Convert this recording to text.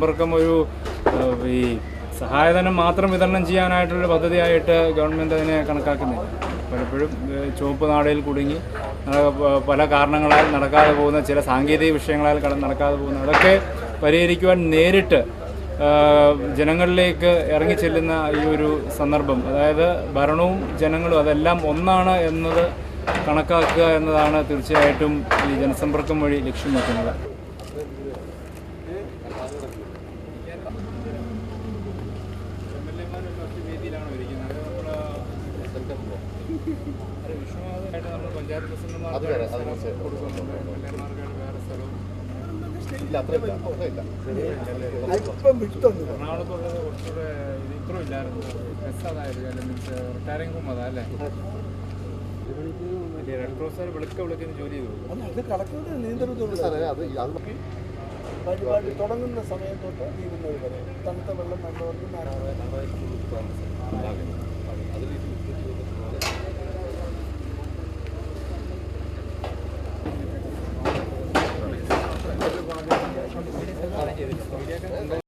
ജനസമ്പർക്കം ഒരു ഈ സഹായധനം മാത്രം വിതരണം ചെയ്യാനായിട്ടുള്ള പദ്ധതിയായിട്ട് ഗവൺമെൻറ് അതിനെ കണക്കാക്കുന്നില്ല. പലപ്പോഴും ചുവപ്പ് നാടയിൽ കുടുങ്ങി പല കാരണങ്ങളാൽ നടക്കാതെ പോകുന്ന ചില സാങ്കേതിക വിഷയങ്ങളാൽ നടക്കാതെ പോകുന്ന അതൊക്കെ പരിഹരിക്കുവാൻ നേരിട്ട് ജനങ്ങളിലേക്ക് ഇറങ്ങിച്ചെല്ലുന്ന ഈ ഒരു സന്ദർഭം, അതായത് ഭരണവും ജനങ്ങളും അതെല്ലാം ഒന്നാണ് എന്നത് കണക്കാക്കുക എന്നതാണ് തീർച്ചയായിട്ടും ഈ ജനസമ്പർക്കം വഴി ലക്ഷ്യം വെക്കുന്നത്. പഞ്ചായത്ത് പ്രസിഡന്റുമാർക്ക് വേറെ സ്ഥലവും എറണാകുളത്തുള്ളത് കുറച്ചുകൂടെ ഇത്രയും ഇല്ലായിരുന്നു. ബസ് അതായത് മീൻസ് റിട്ടയറിംഗ് ഹോം അതാ അല്ലേ? റെഡ് ക്രോസ് വിളിക്കുന്ന ജോലി പരിപാടി തുടങ്ങുന്ന സമയം തൊട്ട് തീരുന്നത് വരെ തണുത്ത വെള്ളം നല്ലവർക്ക്